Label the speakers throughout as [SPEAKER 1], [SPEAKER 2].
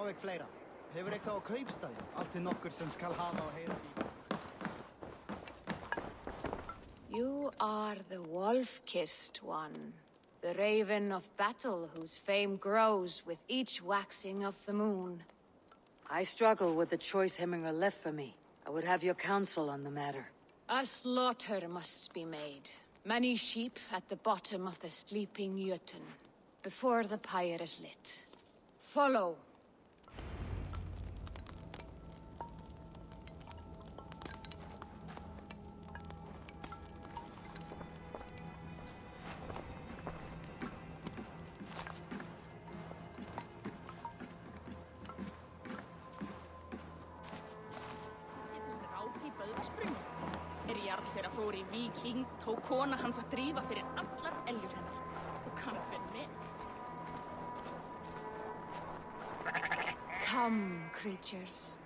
[SPEAKER 1] Fáið fleira. Hefur ekki þá á kaupstæði? Allt til nokkur sem skal hafa og heyra í.
[SPEAKER 2] You are the wolf-kissed one. The raven of battle whose fame grows with each waxing of the moon.
[SPEAKER 3] I struggle with the choice Hemminger left for me. I would have your counsel on the matter.
[SPEAKER 2] A slaughter must be made. Many sheep at the bottom of the sleeping Jötun, before the pyre is lit. Follow.
[SPEAKER 4] Fór í Víking, tók kona hans að drífa fyrir allar eljur hennar. Og kann fyrir með.
[SPEAKER 2] Come, creatures.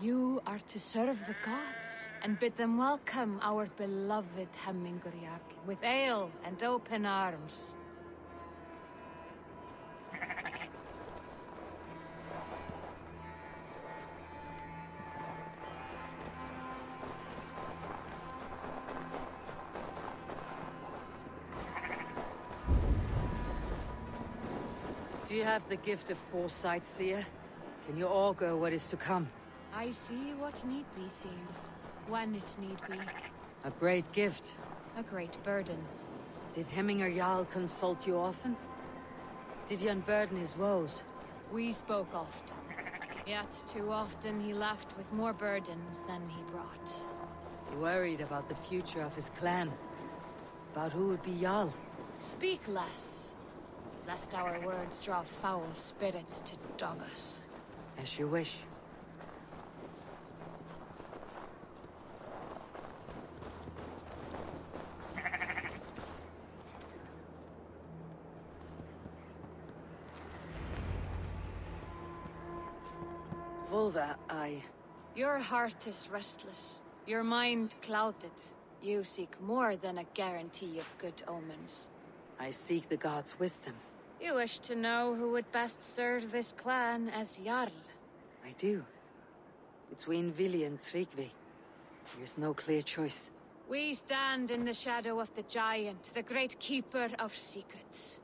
[SPEAKER 2] You are to serve the gods, and bid them welcome our beloved Hemmingerjarl with ale and open arms.
[SPEAKER 3] Do you have the gift of foresight, seer? Can you augur what is to come?
[SPEAKER 2] I see what need be seen, when it need be.
[SPEAKER 3] A great gift.
[SPEAKER 2] A great burden.
[SPEAKER 3] Did Hemminger Jarl consult you often? Did he unburden his woes?
[SPEAKER 2] We spoke often. Yet too often he left with more burdens than he brought.
[SPEAKER 3] He worried about the future of his clan. About who would be Jarl.
[SPEAKER 2] Speak less, lest our words draw foul spirits to dog us.
[SPEAKER 3] As you wish. Volva,
[SPEAKER 2] Your heart is restless, your mind clouded. You seek more than a guarantee of good omens.
[SPEAKER 3] I seek the gods' wisdom.
[SPEAKER 2] You wish to know who would best serve this clan as Jarl.
[SPEAKER 3] I do. Between Vili and Tryggvi, there's no clear choice.
[SPEAKER 2] We stand in the shadow of the giant, the great keeper of secrets.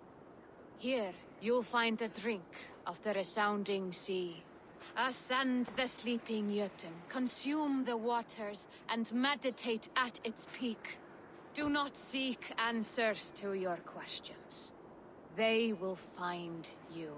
[SPEAKER 2] Here, you'll find a drink of the resounding sea. Ascend the sleeping Jötun, consume the waters, and meditate at its peak. Do not seek answers to your questions. They will find you.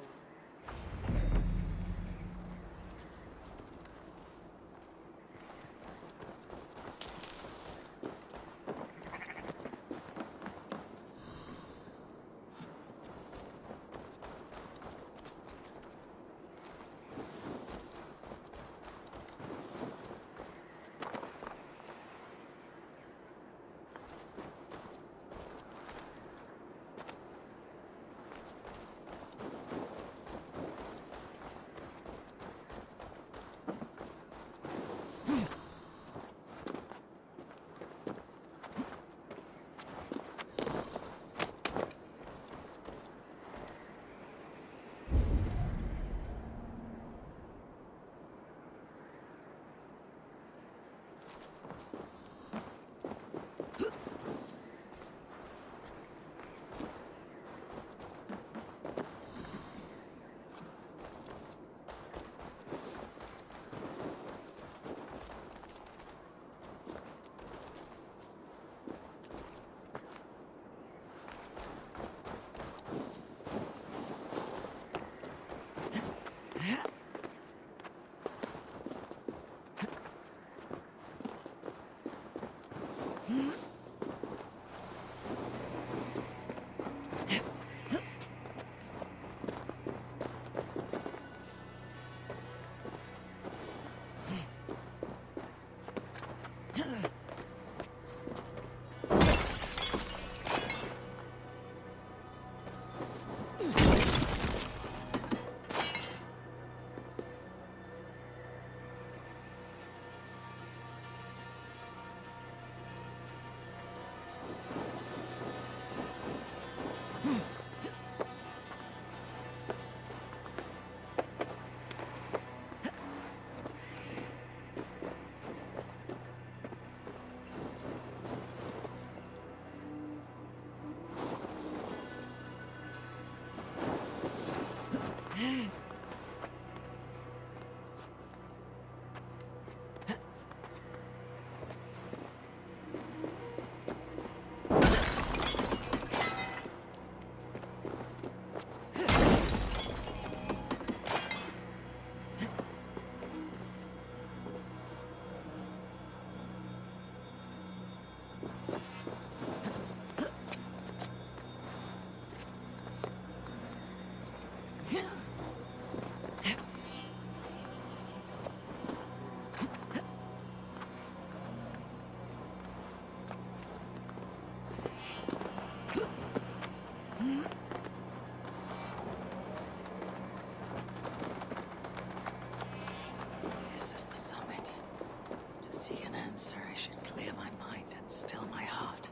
[SPEAKER 3] my mind and still my heart.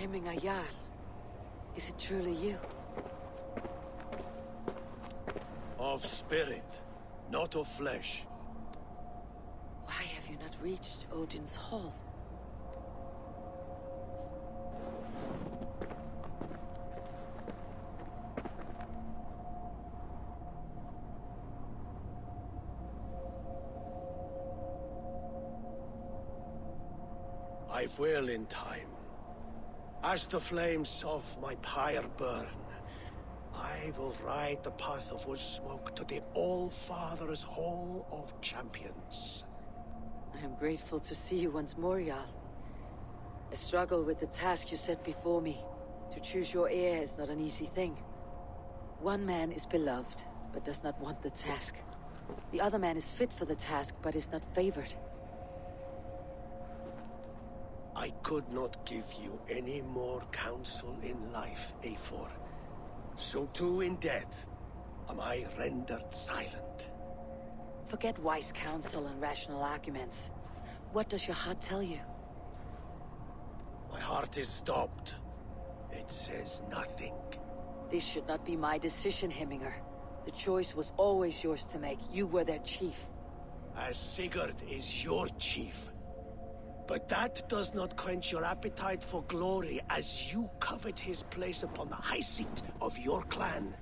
[SPEAKER 3] Hemminga Jarl, is it truly you?
[SPEAKER 5] Of spirit, not of flesh.
[SPEAKER 3] Why have you not reached Odin's Hall?
[SPEAKER 5] I will in time. As the flames of my pyre burn, I will ride the path of wood smoke to the All-Father's Hall of Champions.
[SPEAKER 3] I am grateful to see you once more, Jarl. I struggle with the task you set before me. To choose your heir is not an easy thing. One man is beloved, but does not want the task. The other man is fit for the task, but is not favored.
[SPEAKER 5] I could not give you any more counsel in life, Eivor. So too in death am I rendered silent.
[SPEAKER 3] Forget wise counsel and rational arguments. What does your heart tell you?
[SPEAKER 5] My heart is stopped. It says nothing.
[SPEAKER 3] This should not be my decision, Hemminger. The choice was always yours to make. You were their chief.
[SPEAKER 5] As Sigurd is your chief. But that does not quench your appetite for glory as you covet his place upon the high seat of your clan.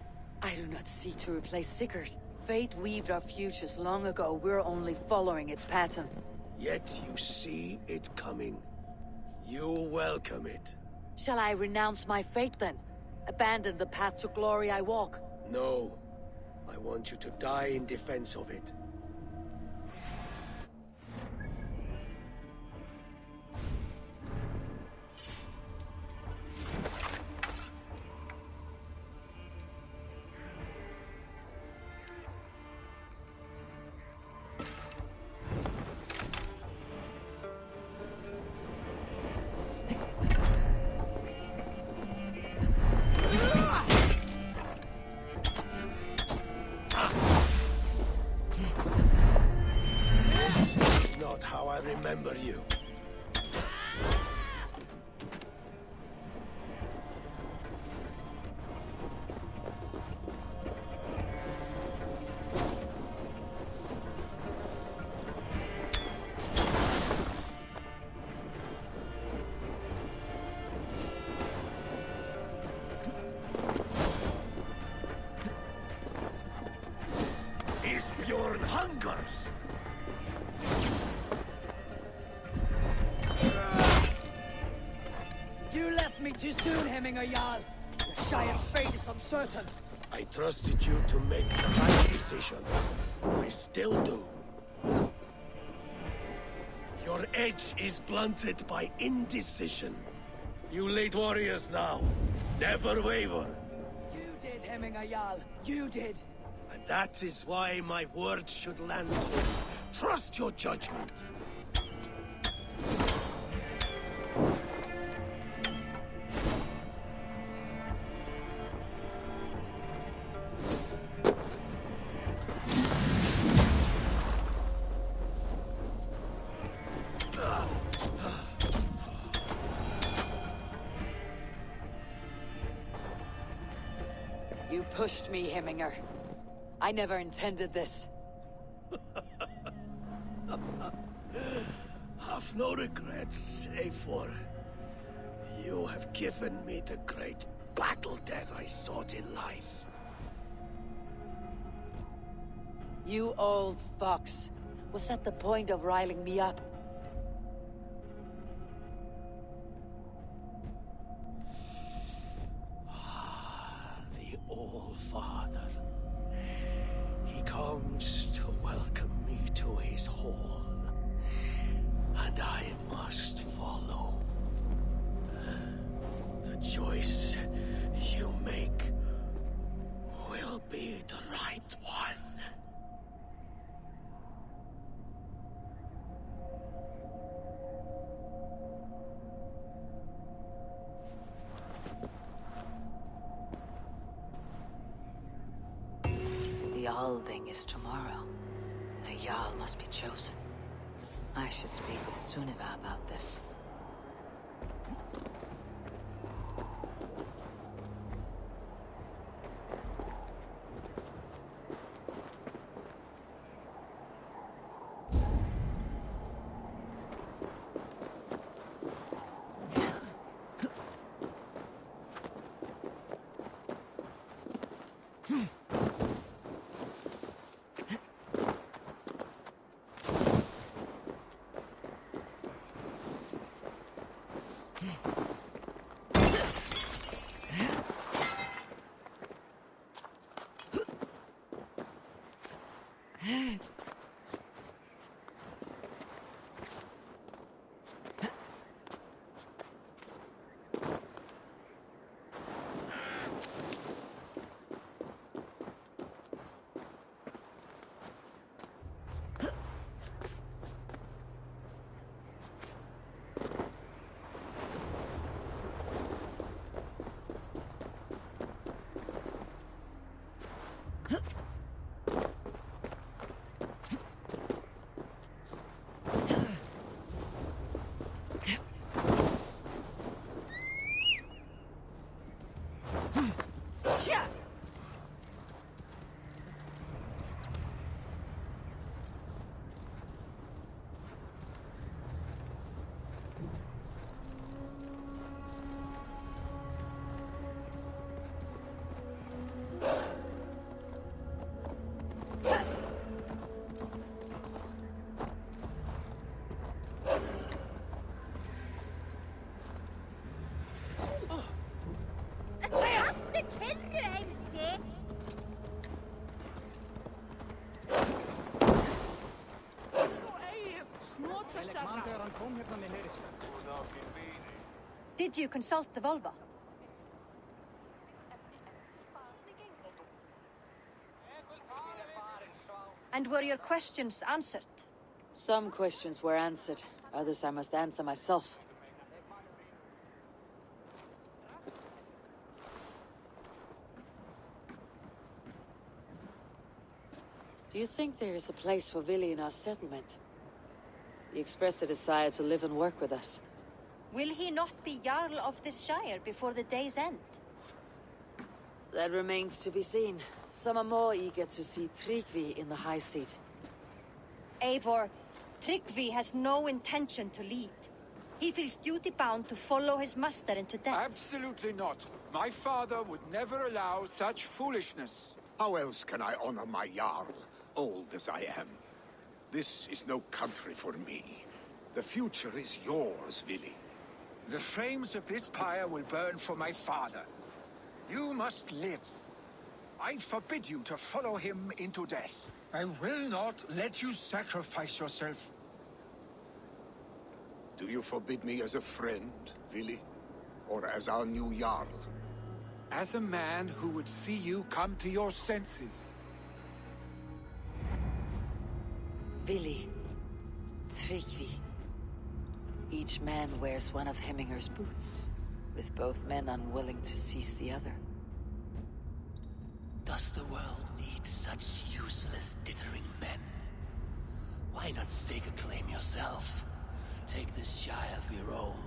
[SPEAKER 3] I do not seek to replace Sigurd. Fate weaved our futures long ago. We're only following its pattern.
[SPEAKER 5] Yet you see it coming. You welcome it.
[SPEAKER 3] Shall I renounce my fate then? Abandon the path to glory I walk?
[SPEAKER 5] No. I want you to die in defense of it. Remember you. Isbjorn hungers.
[SPEAKER 3] You left me too soon, Hemminger Jarl. The Shire's fate is uncertain.
[SPEAKER 5] I trusted you to make the right decision. I still do. Your edge is blunted by indecision. You late warriors now, never waver.
[SPEAKER 3] You did, Hemminger Jarl. You did.
[SPEAKER 5] And that is why my words should land true. Trust your judgment.
[SPEAKER 3] You pushed me, Hemminger. I never intended this.
[SPEAKER 5] Have no regrets, Eivor. You have given me the great battle death I sought in life.
[SPEAKER 3] You old fox. Was that the point of riling me up?
[SPEAKER 5] The All-Father. He comes to welcome me to his hall. And I must follow. The choice you make will be the right one.
[SPEAKER 3] The Althing is tomorrow, and a Jarl must be chosen. I should speak with Sunniva about this.
[SPEAKER 6] Did you consult the vulva? And were your questions answered?
[SPEAKER 3] Some questions were answered. Others I must answer myself. Do you think there is a place for Vili in our settlement? He expressed a desire to live and work with us.
[SPEAKER 6] Will he not be Jarl of this shire before the day's end?
[SPEAKER 3] That remains to be seen. Some are more eager to see Tryggvi in the high seat.
[SPEAKER 6] Eivor, Tryggvi has no intention to lead. He feels duty-bound to follow his master into death.
[SPEAKER 7] Absolutely not. My father would never allow such foolishness.
[SPEAKER 8] How else can I honor my Jarl, old as I am? This is no country for me. The future is yours, Vili.
[SPEAKER 7] The flames of this pyre will burn for my father. You must live. I forbid you to follow him into death. I will not let you sacrifice yourself.
[SPEAKER 8] Do you forbid me as a friend, Vili? Or as our new Jarl?
[SPEAKER 7] As a man who would see you come to your senses.
[SPEAKER 3] Vili, Tryggvi. Each man wears one of Hemminger's boots, with both men unwilling to seize the other.
[SPEAKER 5] Does the world need such useless dithering men? Why not stake a claim yourself? Take this shire for your own.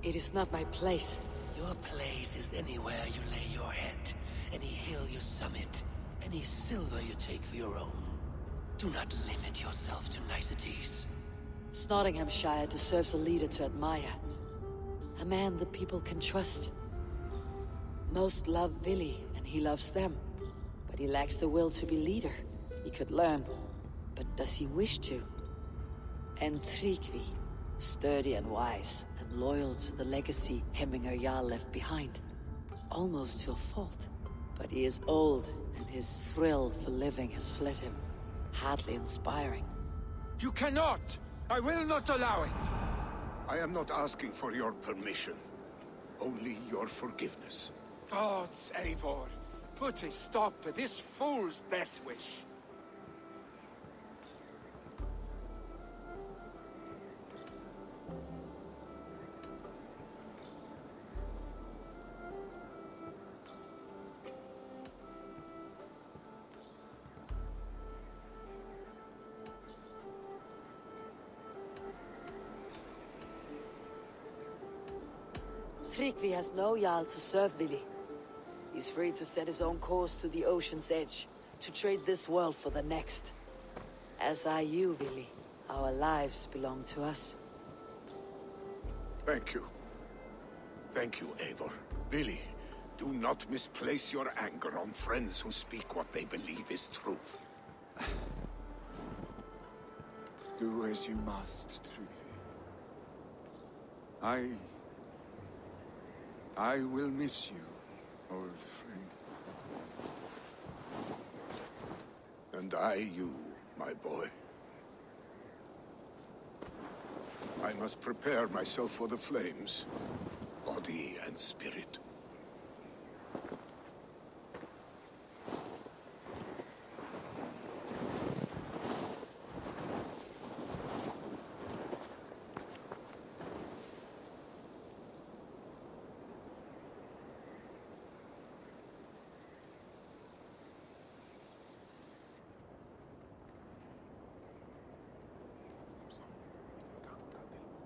[SPEAKER 3] It is not my place.
[SPEAKER 5] Your place is anywhere you lay your head, any hill you summit, any silver you take for your own. Do not limit yourself to niceties.
[SPEAKER 3] Nottinghamshire deserves a leader to admire. A man the people can trust. Most love Vili, and he loves them. But he lacks the will to be leader. He could learn, but does he wish to? And Tryggvi, sturdy and wise, and loyal to the legacy Hemminger Jarl left behind. Almost to a fault. But he is old, and his thrill for living has fled him. Hardly inspiring.
[SPEAKER 7] You cannot! I will not allow it!
[SPEAKER 8] I am not asking for your permission. Only your forgiveness.
[SPEAKER 7] Gods, Eivor, put a stop to this fool's death wish.
[SPEAKER 3] Tryggvi has no Jarl to serve Vili. He's free to set his own course to the ocean's edge, to trade this world for the next. As are you, Vili. Our lives belong to us.
[SPEAKER 8] Thank you. Thank you, Eivor. Billy, do not misplace your anger on friends who speak what they believe is truth.
[SPEAKER 7] Do as you must, Tryggvi. I will miss you, old friend.
[SPEAKER 8] And I you, my boy. I must prepare myself for the flames, body and spirit.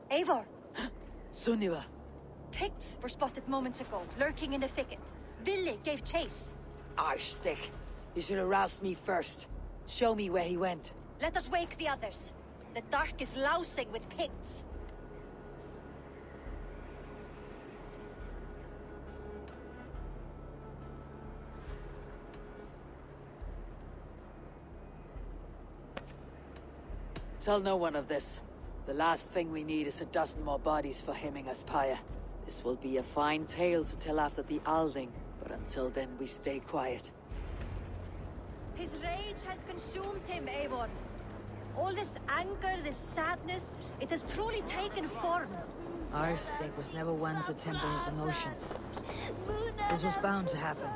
[SPEAKER 6] Eivor!
[SPEAKER 3] Sunniva!
[SPEAKER 6] Picts were spotted moments ago, lurking in the thicket. Vili gave chase.
[SPEAKER 3] Arshstick! You should have roused me first. Show me where he went.
[SPEAKER 6] Let us wake the others. The dark is lousing with Picts.
[SPEAKER 3] Tell no one of this. The last thing we need is a dozen more bodies for Hemminger's pyre. This will be a fine tale to tell after the Alding, but until then we stay quiet.
[SPEAKER 6] His rage has consumed him, Eivor. All this anger, this sadness, it has truly taken form.
[SPEAKER 9] Arshstick was never one to temper his emotions. This was bound to happen.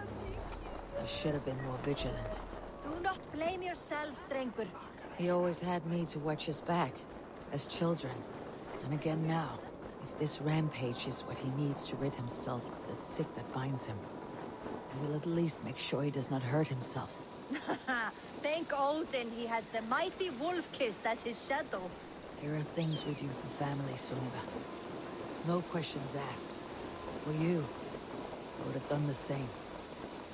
[SPEAKER 9] I should have been more vigilant.
[SPEAKER 6] Do not blame yourself, Drengur.
[SPEAKER 9] He always had me to watch his back, as children. And again now, if this rampage is what he needs to rid himself of the sick that binds him, I will at least make sure he does not hurt himself.
[SPEAKER 6] Thank Odin he has the mighty Wolf-Kissed as his shadow.
[SPEAKER 9] There are things we do for family, Sunniva. No questions asked. For you, I would have done the same.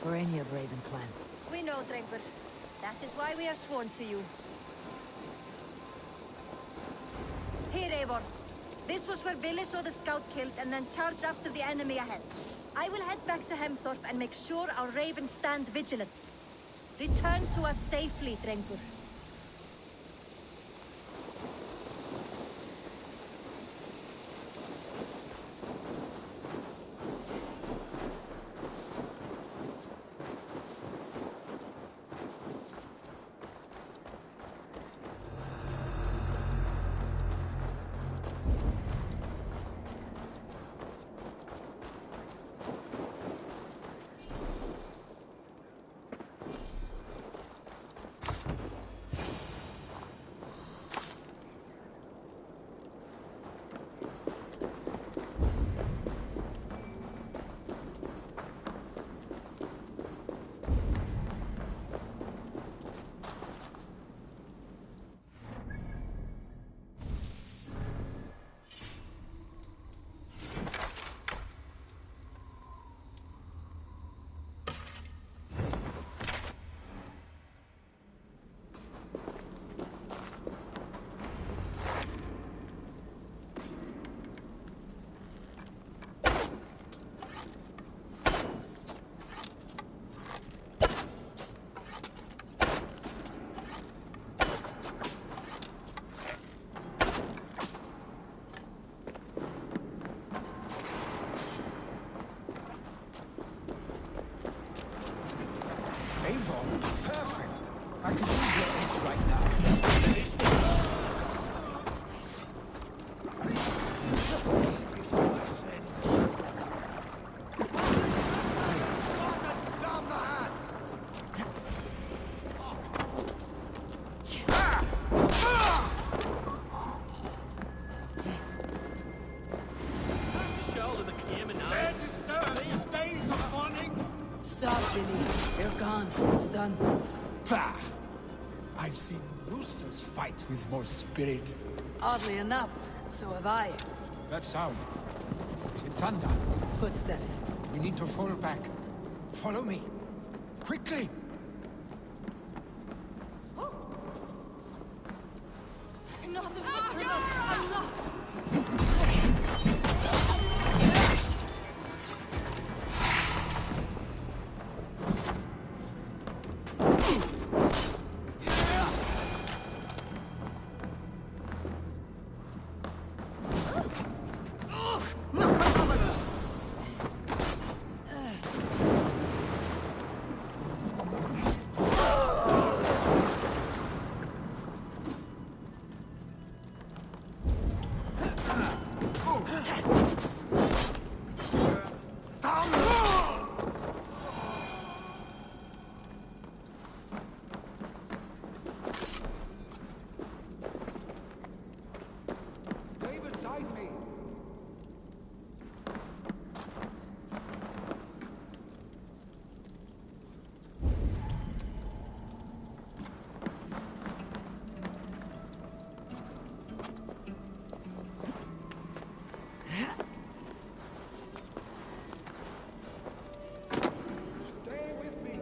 [SPEAKER 9] For any of Raven clan.
[SPEAKER 6] We know, Drengur. That is why we are sworn to you. Here, Eivor. This was where Vili saw the scout killed and then charged after the enemy ahead. I will head back to Hemthorpe and make sure our ravens stand vigilant. Return to us safely, Drengur.
[SPEAKER 7] fight with more spirit.
[SPEAKER 3] Oddly enough, so have I.
[SPEAKER 7] That sound. Is it thunder?
[SPEAKER 3] Footsteps.
[SPEAKER 7] We need to fall back. Follow me. Quickly! Stay beside me. Stay with me.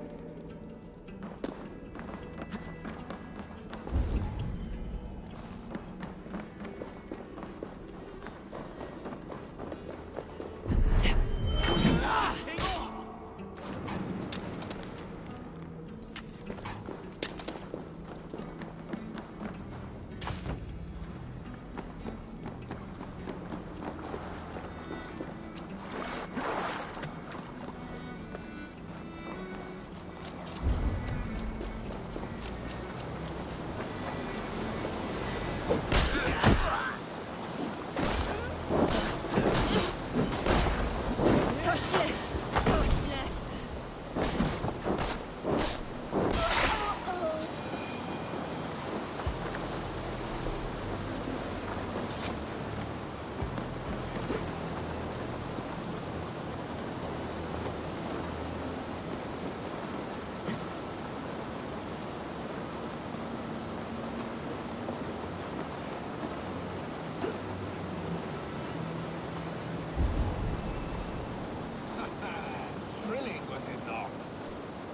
[SPEAKER 7] Thrilling, was it not?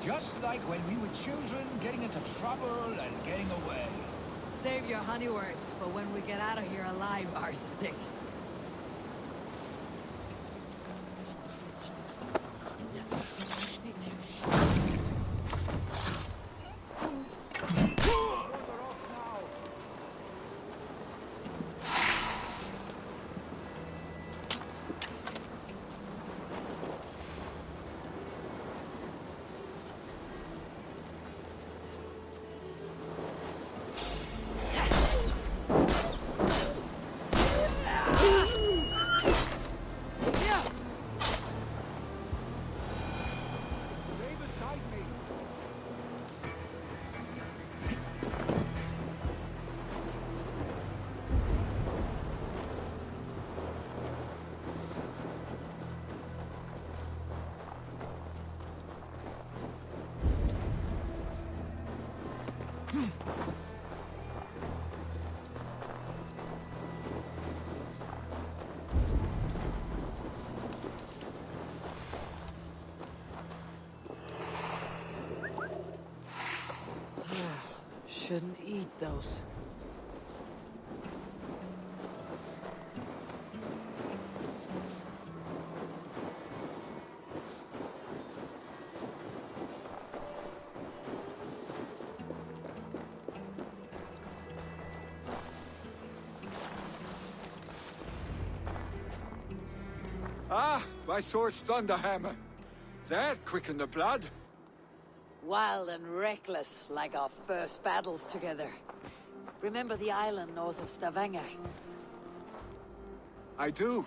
[SPEAKER 7] Just like when we were children, getting into trouble and getting away.
[SPEAKER 3] Save your honey words for when we get out of here alive, our stick.
[SPEAKER 7] Stay beside me.
[SPEAKER 3] Shouldn't eat those.
[SPEAKER 7] Ah, my sword's thunderhammer. That quickened the blood.
[SPEAKER 3] Wild and reckless, like our first battles together. Remember the island north of Stavanger?
[SPEAKER 7] I do.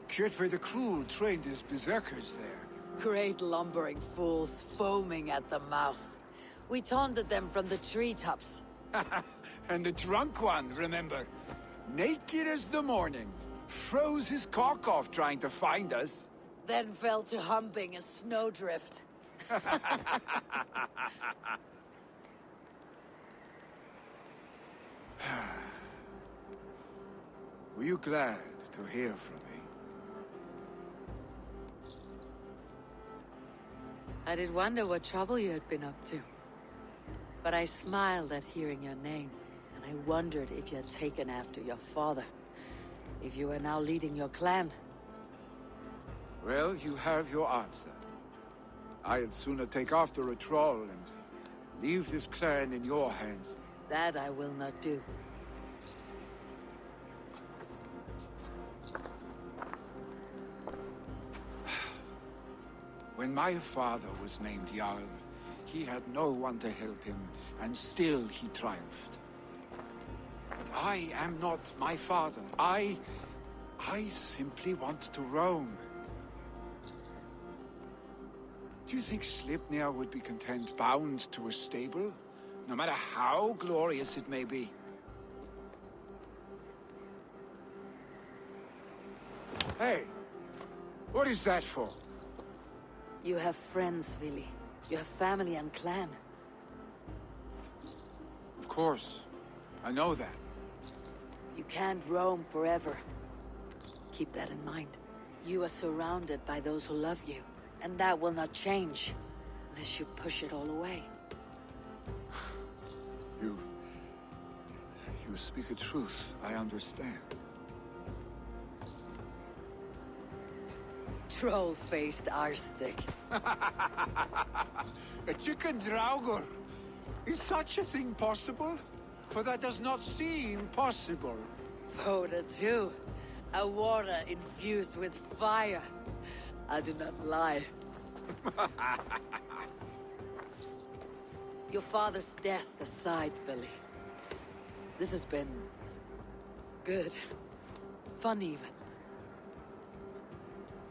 [SPEAKER 7] Kjotve the Cruel trained his berserkers there.
[SPEAKER 3] Great lumbering fools, foaming at the mouth. We taunted them from the treetops.
[SPEAKER 7] And the drunk one, remember? Naked as the morning. Froze his cock off trying to find us.
[SPEAKER 3] Then fell to humping a snowdrift.
[SPEAKER 7] Were you glad to hear from me?
[SPEAKER 3] I did wonder what trouble you had been up to. But I smiled at hearing your name, and I wondered if you had taken after your father. If you were now leading your clan.
[SPEAKER 7] Well, you have your answer. I'd sooner take after a troll and leave this clan in your hands.
[SPEAKER 3] That I will not do.
[SPEAKER 7] When my father was named Jarl, he had no one to help him, and still he triumphed. But I am not my father. I simply want to roam. Do you think Sleipnir would be content bound to a stable? No matter how glorious it may be? Hey! What is that for?
[SPEAKER 3] You have friends, Vili. You have family and clan.
[SPEAKER 7] Of course. I know that.
[SPEAKER 3] You can't roam forever. Keep that in mind. You are surrounded by those who love you. And that will not change, unless you push it all away.
[SPEAKER 7] You speak a truth, I understand.
[SPEAKER 3] Troll-faced arstick.
[SPEAKER 7] A chicken draugr! Is such a thing possible? For that does not seem possible.
[SPEAKER 3] Voda too. A water infused with fire. I do not lie. Your father's death aside, Billy. This has been... good. Fun even.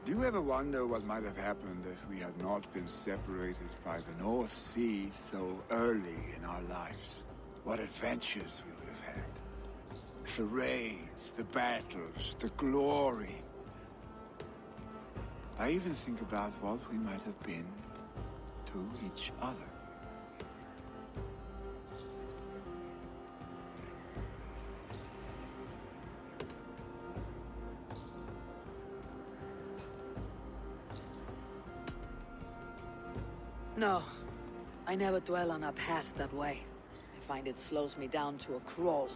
[SPEAKER 7] Do you ever wonder what might have happened if we had not been separated by the North Sea so early in our lives? What adventures we would have had. The raids, the battles, the glory. I even think about what we might have been to each other.
[SPEAKER 3] No, I never dwell on our past that way. I find it slows me down to a crawl,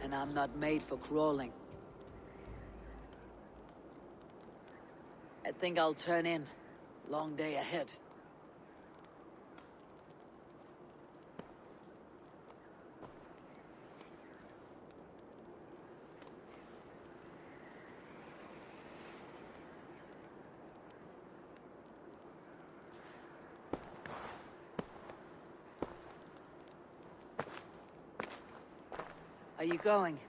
[SPEAKER 3] and I'm not made for crawling. I think I'll turn in. Long day ahead. Are you going?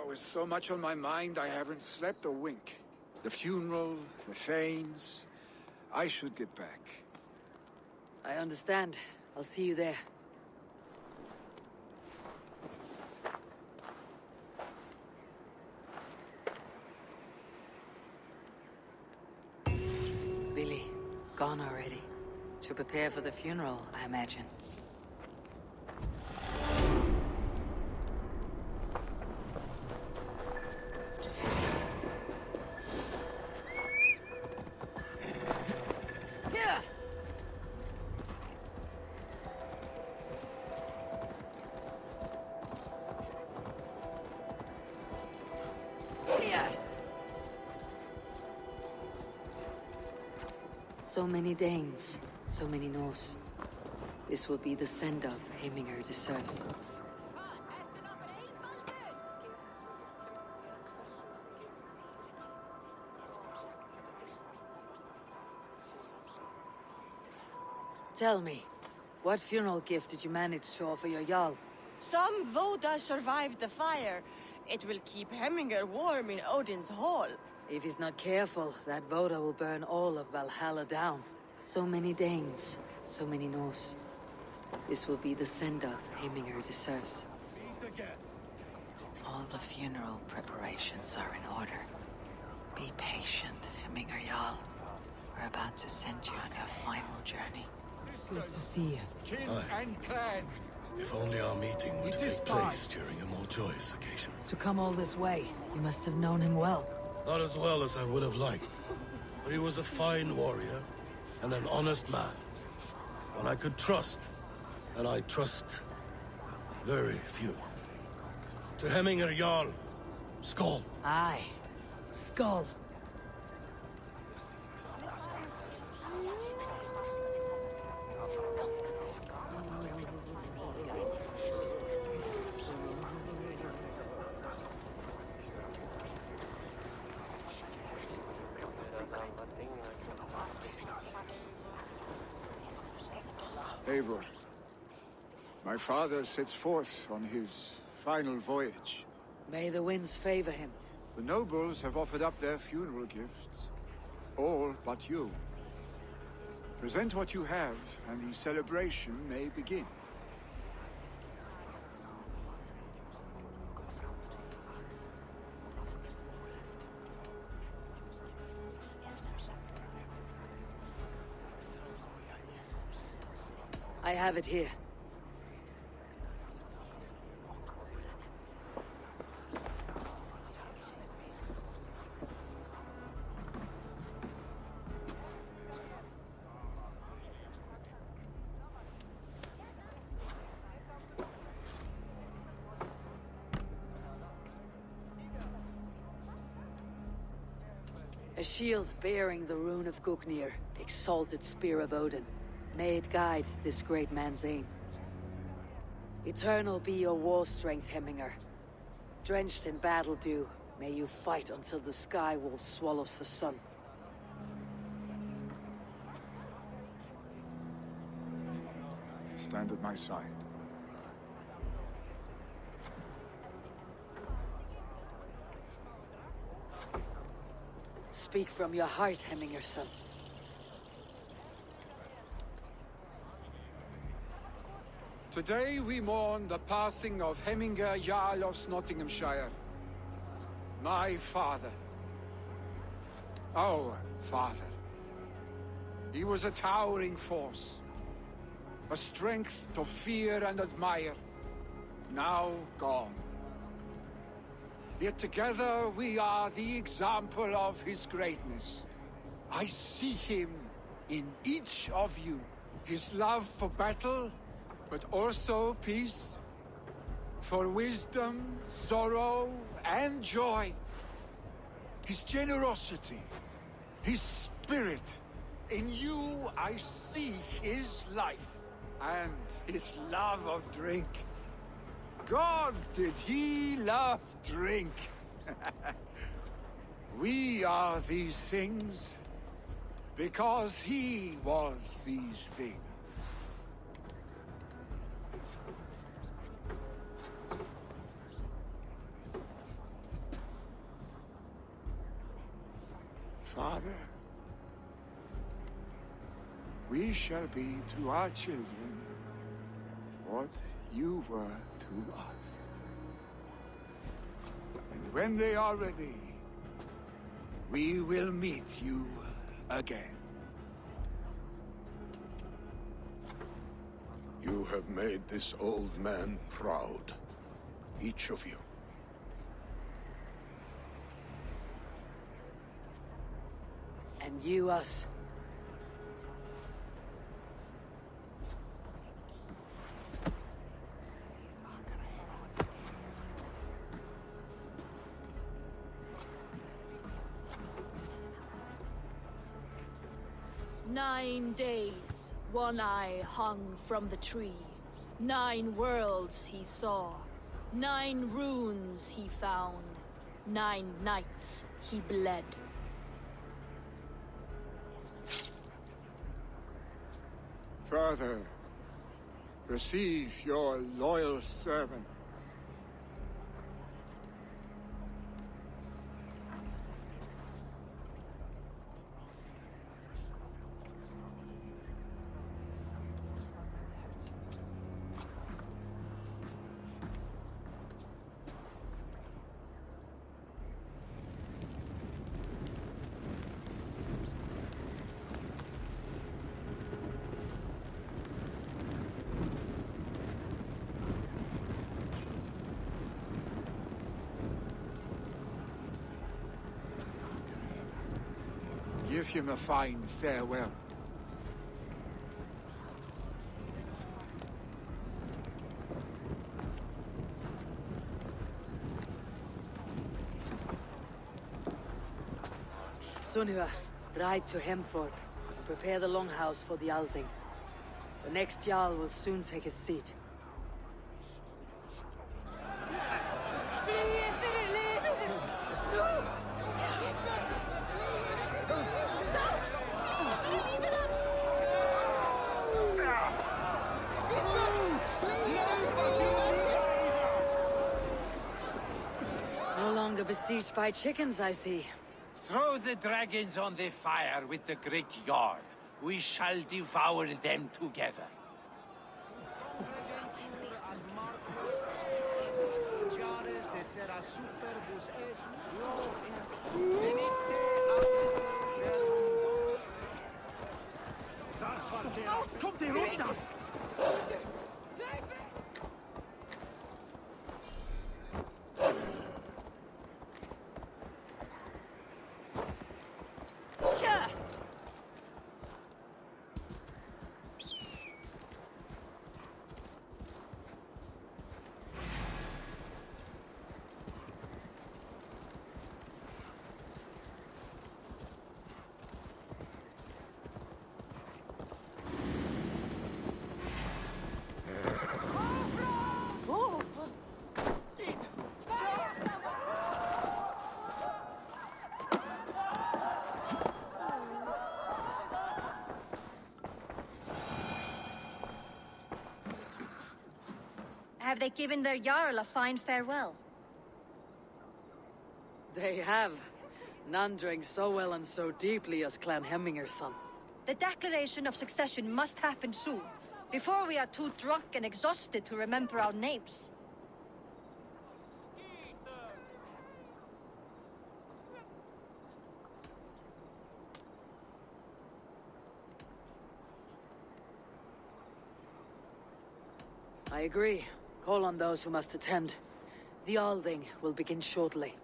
[SPEAKER 7] With so much on my mind, I haven't slept a wink. The funeral, the Thanes... I should get back.
[SPEAKER 3] I understand. I'll see you there. Billy, gone already. To prepare for the funeral, I imagine. So many Danes, so many Norse. This will be the send-off Heminger deserves. Tell me, what funeral gift did you manage to offer your Jarl?
[SPEAKER 10] Some Voda survived the fire. It will keep Heminger warm in Odin's hall.
[SPEAKER 3] If he's not careful, that Voda will burn all of Valhalla down. So many Danes, so many Norse. This will be the send-off Heminger deserves. All the funeral preparations are in order. Be patient, Heminger Jarl. We're about to send you on your final journey.
[SPEAKER 9] Good to see you.
[SPEAKER 7] Kin and clan,
[SPEAKER 5] If only our meeting were to take place during a more joyous occasion.
[SPEAKER 9] To come all this way, you must have known him well.
[SPEAKER 5] Not as well as I would have liked, but he was a fine warrior and an honest man. One I could trust, and I trust very few. To Hemminger Jarl, Skål.
[SPEAKER 9] Aye. Skål.
[SPEAKER 7] Eivor, my father sets forth on his final voyage.
[SPEAKER 3] May the winds favor him.
[SPEAKER 7] The nobles have offered up their funeral gifts. All but you. Present what you have, and the celebration may begin.
[SPEAKER 3] I have it here. A shield bearing the rune of Gugnir, the exalted spear of Odin. May it guide this great man's aim. Eternal be your war strength, Hemminger. Drenched in battle dew, may you fight until the sky wolf swallows the sun.
[SPEAKER 7] Stand at my side.
[SPEAKER 3] Speak from your heart, Hemminger, son.
[SPEAKER 7] Today we mourn the passing of Hemminger Jarl of Nottinghamshire. My father. Our father. He was a towering force. A strength to fear and admire. Now gone. Yet together we are the example of his greatness. I see him in each of you. His love for battle, but also peace, for wisdom, sorrow, and joy. His generosity, his spirit. In you I see his life, and his love of drink. Gods, did he love drink! We are these things because he was these things. Father, we shall be to our children what you were to us. And when they are ready, we will meet you again.
[SPEAKER 8] You have made this old man proud. Each of you.
[SPEAKER 3] And you us.
[SPEAKER 2] "9 days, One Eye hung from the tree. 9 worlds he saw. 9 runes he found. 9 nights he bled.
[SPEAKER 7] Father, receive your loyal servant. Give him a fine farewell.
[SPEAKER 3] Sunniva, ride to Hemthorpe and prepare the longhouse for the Althing. The next Jarl will soon take his seat. No longer besieged by chickens, I see.
[SPEAKER 11] Throw the dragons on the fire with the great Jarl. We shall devour them together.
[SPEAKER 1] Kommt ihr runter!
[SPEAKER 6] Have they given their Jarl a fine farewell?
[SPEAKER 3] They have. None drank so well and so deeply as Clan Hemminger's son.
[SPEAKER 6] The declaration of succession must happen soon, before we are too drunk and exhausted to remember our names.
[SPEAKER 3] I agree. Call on those who must attend. The Althing will begin shortly.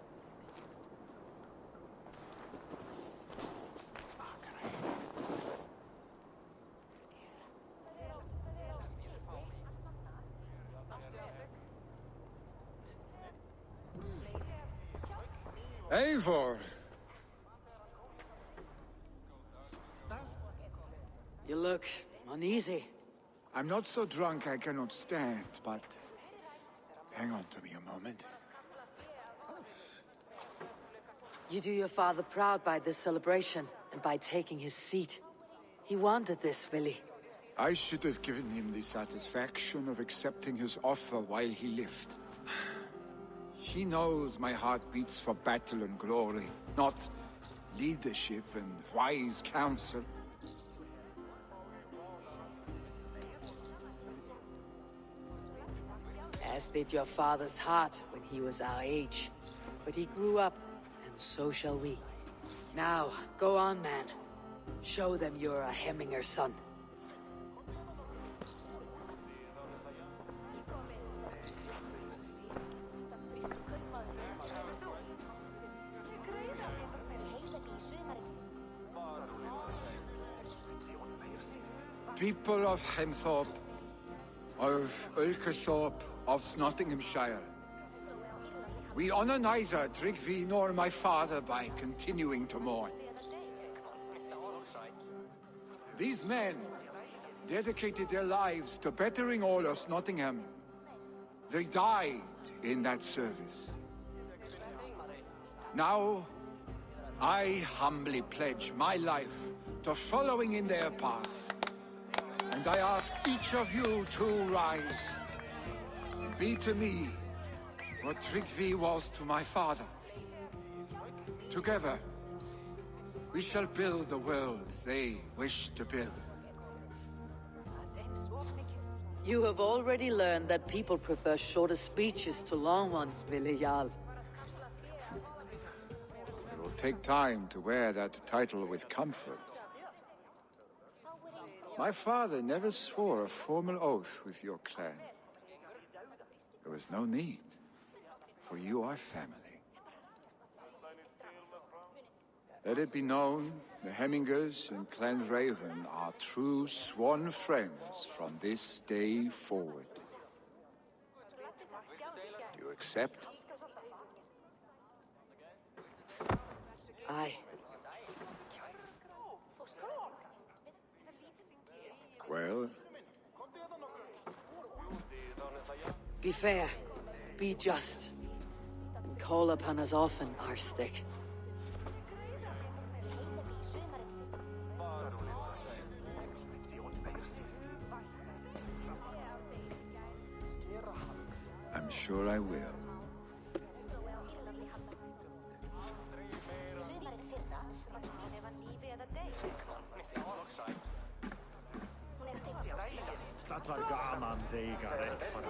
[SPEAKER 7] Eivor!
[SPEAKER 3] You look uneasy.
[SPEAKER 7] I'm not so drunk I cannot stand, but... hang on to me a moment.
[SPEAKER 3] You do your father proud by this celebration, and by taking his seat. He wanted this, Vili.
[SPEAKER 7] I should have given him the satisfaction of accepting his offer while he lived. He knows my heart beats for battle and glory, not leadership and wise counsel.
[SPEAKER 3] As did your father's heart when he was our age. But he grew up, and so shall we. Now, go on, man. Show them you're a Hemminger son.
[SPEAKER 7] People of Hemthorpe, of Ulkerthorpe, of Nottinghamshire. We honor neither Tryggvi nor my father by continuing to mourn. These men dedicated their lives to bettering all of Nottingham. They died in that service. Now, I humbly pledge my life to following in their path. And I ask each of you to rise. Be to me what Tryggvi was to my father. Together, we shall build the world they wish to build.
[SPEAKER 3] You have already learned that people prefer shorter speeches to long ones, Vili Jarl.
[SPEAKER 7] It will take time to wear that title with comfort. My father never swore a formal oath with your clan. There was no need, for you are family. Let it be known, the Hemmingers and Clan Raven are true sworn friends from this day forward. You accept?
[SPEAKER 3] Aye.
[SPEAKER 7] Well?
[SPEAKER 3] Be fair. Be just. And call upon us often, our stick.
[SPEAKER 7] I'm sure I will.
[SPEAKER 1] Dat var gaman deiga rätt för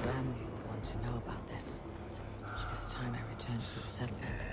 [SPEAKER 9] Randy will want to know about this. It's time I return to the settlement.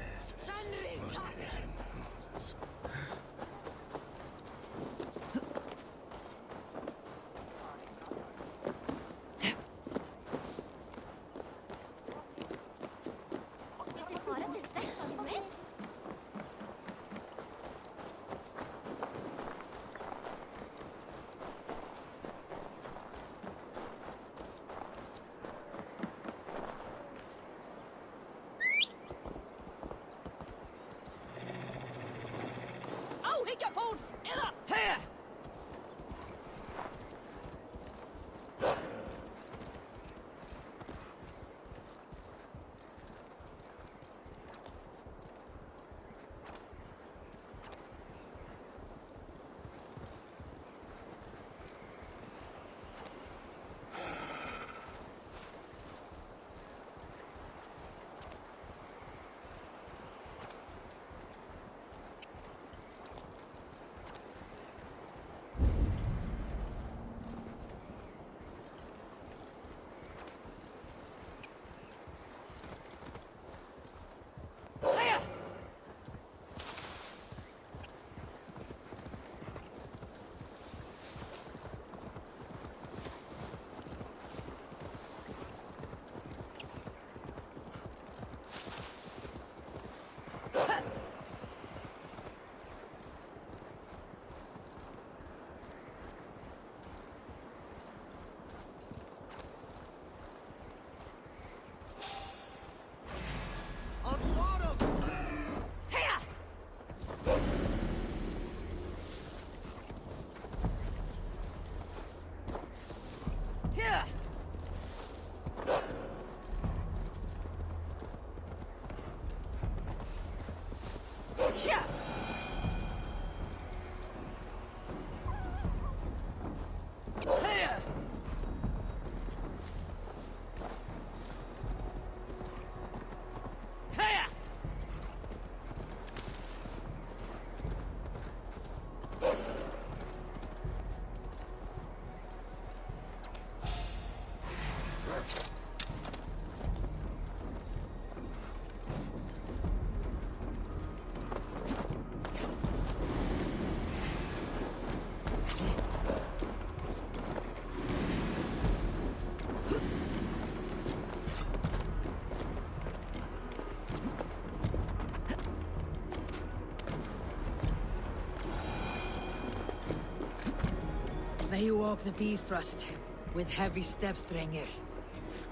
[SPEAKER 3] May you walk the Bifrost with heavy steps, Drenger.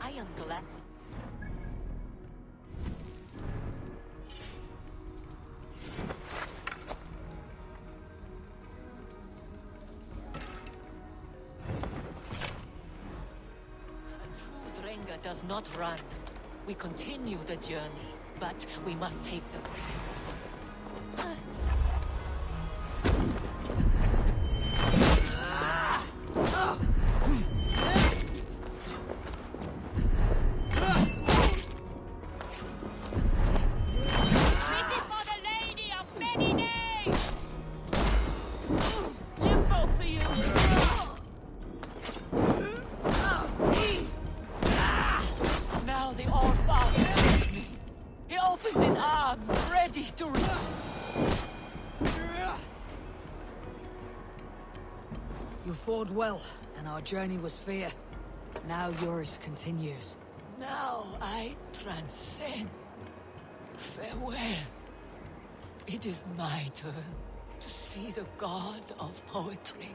[SPEAKER 2] I am glad. A true Drenger does not run. We continue the journey, but we must take them.
[SPEAKER 3] You fought well, and our journey was fair. Now yours continues.
[SPEAKER 9] Now I transcend. Farewell. It is my turn to see the god of poetry.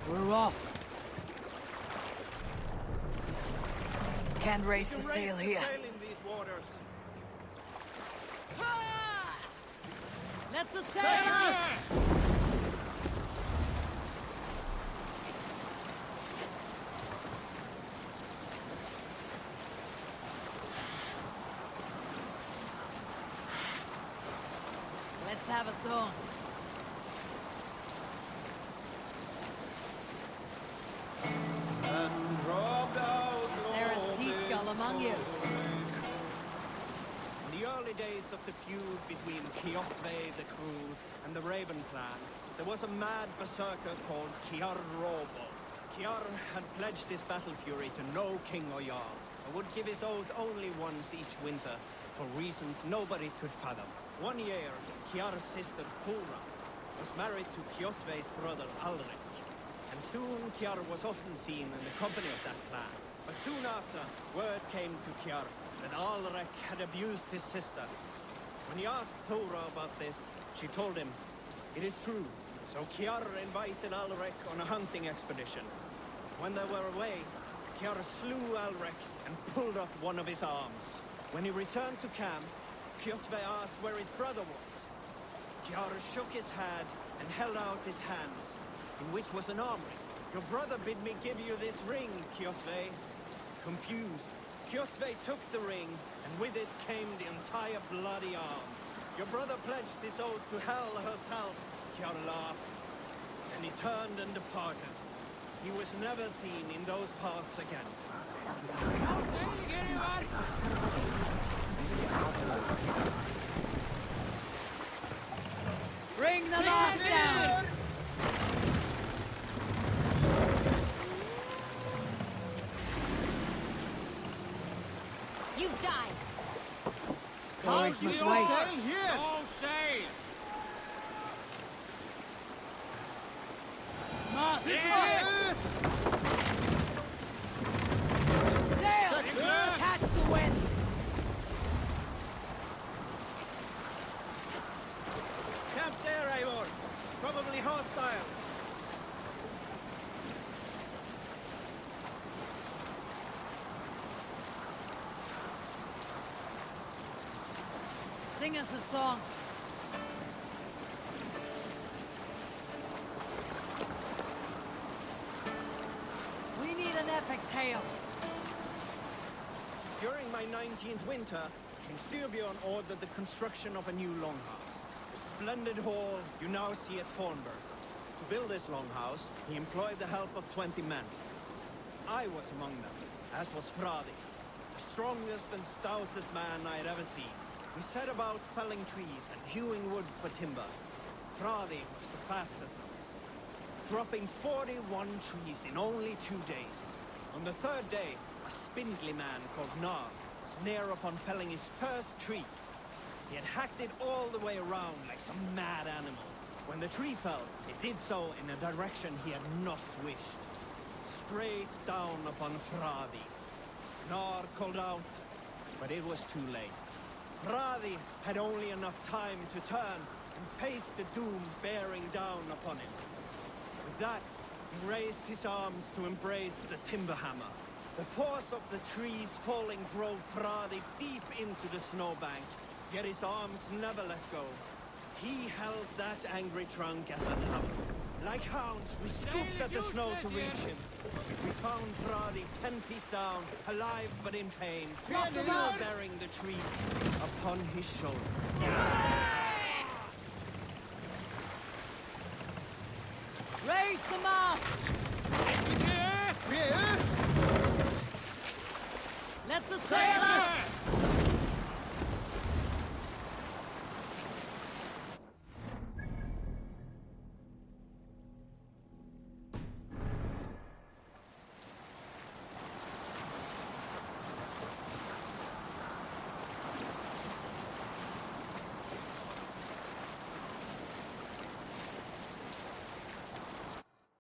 [SPEAKER 1] We're off.
[SPEAKER 9] Can't raise the sail here.
[SPEAKER 3] Let the sail out! Let's have a song. Is there a seagull among you?
[SPEAKER 1] In the early days of the feud between Kjotve the crew and the Raven clan, there was a mad berserker called Kiar Robo. Kiar had pledged his battle fury to no king or jarl, and would give his oath only once each winter, for reasons nobody could fathom. One year, Kiar's sister Thora was married to Kjotve's brother Alrik, and soon Kiar was often seen in the company of that clan. But soon after, word came to Kiar that Alrik had abused his sister. When he asked Thora about this, she told him, "It is true." So Kiar invited Alrik on a hunting expedition. When they were away, Kiar slew Alrik and pulled off one of his arms. When he returned to camp, Kjotve asked where his brother was. Kiar shook his head and held out his hand, in which was an arm ring. Your brother bid me give you this ring, Kjotve. Confused, Kjotve took the ring, and with it came the entire bloody arm. Your brother pledged his oath to Hell herself. Kiar laughed. Then he turned and departed. He was never seen in those parts again.
[SPEAKER 3] Bring the mast down!
[SPEAKER 2] You die!
[SPEAKER 3] Stories must wait.
[SPEAKER 11] All sail!
[SPEAKER 3] Mast up! Sail! Catch the wind!
[SPEAKER 1] Camp there, Eivor. Probably hostile.
[SPEAKER 3] Sing us a song. We need an epic tale.
[SPEAKER 1] During my 19th winter, King Styrbjorn ordered the construction of a new longhouse. The splendid hall you now see at Fornburg. To build this longhouse, he employed the help of 20 men. I was among them, as was Fradi, the strongest and stoutest man I had ever seen. We set about felling trees and hewing wood for timber. Fradi was the fastest of us, dropping 41 trees in only 2 days. On the third day, a spindly man called Nar was near upon felling his first tree. He had hacked it all the way around like some mad animal. When the tree fell, it did so in a direction he had not wished. Straight down upon Fradi. Nar called out, but it was too late. Fradi had only enough time to turn and face the doom bearing down upon him. With that, he raised his arms to embrace the timber hammer. The force of the trees falling drove Fradi deep into the snowbank, yet his arms never let go. He held that angry trunk as a hammer. Like hounds, we scooped at the snow to reach him. We found Fradi 10 feet down, alive but in pain, still bearing the tree upon his shoulder.
[SPEAKER 3] Raise the mast! Let the sail out!